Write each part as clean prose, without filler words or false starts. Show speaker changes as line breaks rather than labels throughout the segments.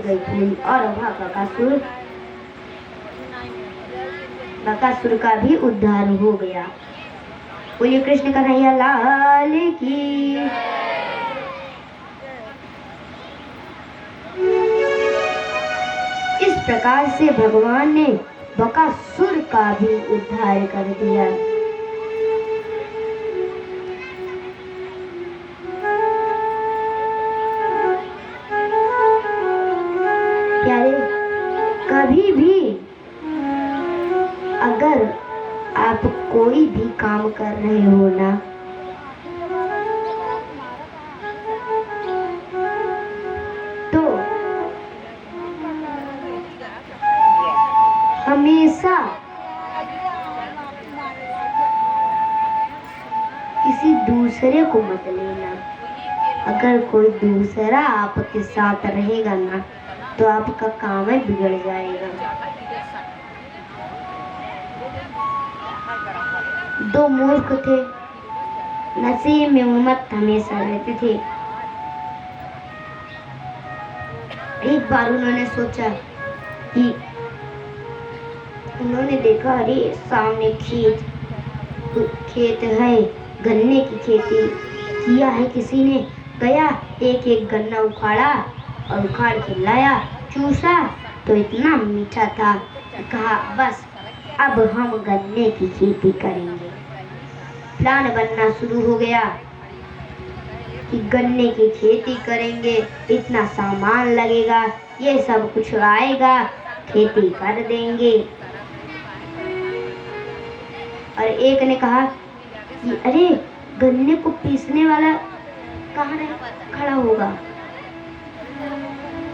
गई थी और वह बकासुर का भी उद्धार हो गया। बोलिए कृष्ण कन्हैया लाल की। इस प्रकार से भगवान ने बकासुर का भी उद्धार कर दिया। प्यारे, कभी भी अगर आप कोई भी काम कर रहे हो ना, तो हमेशा किसी दूसरे को मत लेना। अगर कोई दूसरा आपके साथ रहेगा ना, तो आपका काम ही बिगड़ जाएगा। दो मूर्ख थे, नसीब में उम्मत हमेशा रहते थे। एक बार उन्होंने सोचा कि उन्होंने देखा, अरे सामने खेत है, गन्ने की खेती किया है किसी ने। गया, एक एक गन्ना उखाड़ा और उखाड़ के लाया, चूसा तो इतना मीठा था। कहा बस अब हम गन्ने की खेती करेंगे। प्लान बनना शुरू हो गया कि गन्ने की खेती करेंगे, इतना सामान लगेगा, ये सब कुछ आएगा, खेती कर देंगे। और एक ने कहा कि अरे गन्ने को पीसने वाला कहाँ खड़ा होगा,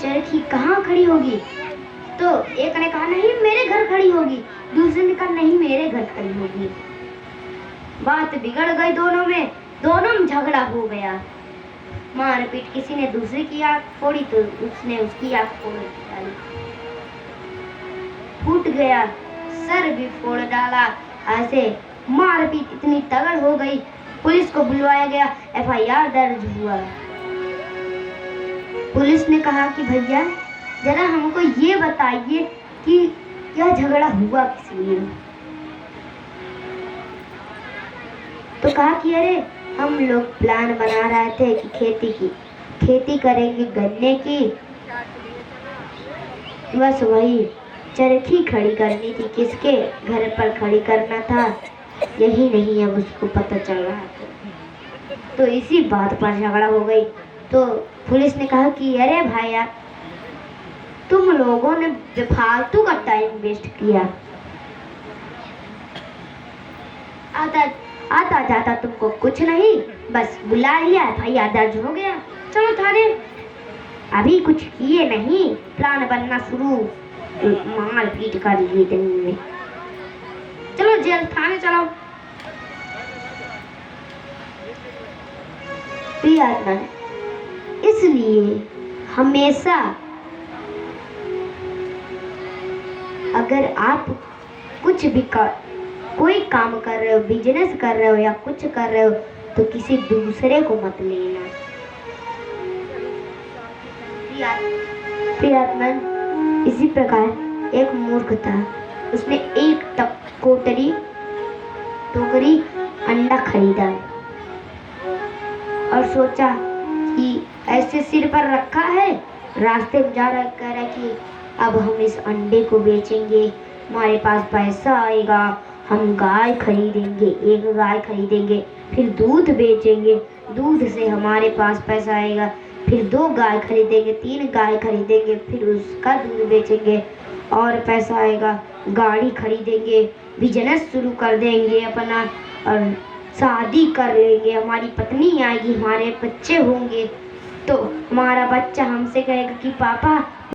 चरखी कहाँ खड़ी होगी। तो एक ने कहा नहीं मेरे घर खड़ी होगी, दूसरे ने कहा नहीं मेरे घर खड़ी होगी। बात बिगड़ गई दोनों में झगड़ा हो गया। मारपीट, किसी ने दूसरे की आंख फोड़ी तो उसने उसकी आंख फोड़ डाली, फूट गया, सर भी फोड़ डाला। ऐसे मारपीट इतनी तगड़ हो गई, पुलिस को बुलवाया गया, FIR दर्ज हुआ। पुलिस ने कहा कि भैया जरा हमको ये बताइए कि यह झगड़ा हुआ किस लिए। तो कहा कि अरे हम लोग प्लान बना रहे थे कि खेती करेंगे गन्ने की, बस वही चरखी खड़ी करनी थी, किसके घर पर खड़ी करना था यही नहीं अब उसको पता चल रहा था। तो इसी बात पर झगड़ा हो गई। तो पुलिस ने कहा कि अरे भाई तुम लोगों ने बेफालतू का टाइम वेस्ट किया, आता जाता तुमको कुछ नहीं, बस बुला लिया, FIR दर्ज हो गया, चलो थाने। अभी कुछ किए नहीं, प्लान बनना शुरू, मारपीट कर लिए दिन में, चलो जेल थाने चलो। इसलिए हमेशा अगर आप कुछ भी कोई काम कर रहे हो, बिजनेस कर रहे हो या कुछ कर रहे हो, तो किसी दूसरे को मत लेना। प्रियात्मन, इसी प्रकार एक मूर्ख था, उसने एक टोकरी अंडा खरीदा और सोचा कि ऐसे सिर पर रखा है, रास्ते में जा रहा कह रहा कि अब हम इस अंडे को बेचेंगे, हमारे पास पैसा आएगा, हम गाय खरीदेंगे, एक गाय खरीदेंगे, फिर दूध बेचेंगे, दूध से हमारे पास पैसा आएगा, फिर 2 गाय खरीदेंगे, 3 गाय खरीदेंगे, फिर उसका दूध बेचेंगे और पैसा आएगा, गाड़ी खरीदेंगे, बिजनेस शुरू कर देंगे अपना और शादी कर लेंगे, हमारी पत्नी आएगी, हमारे बच्चे होंगे, तो हमारा बच्चा हमसे कहेगा कि पापा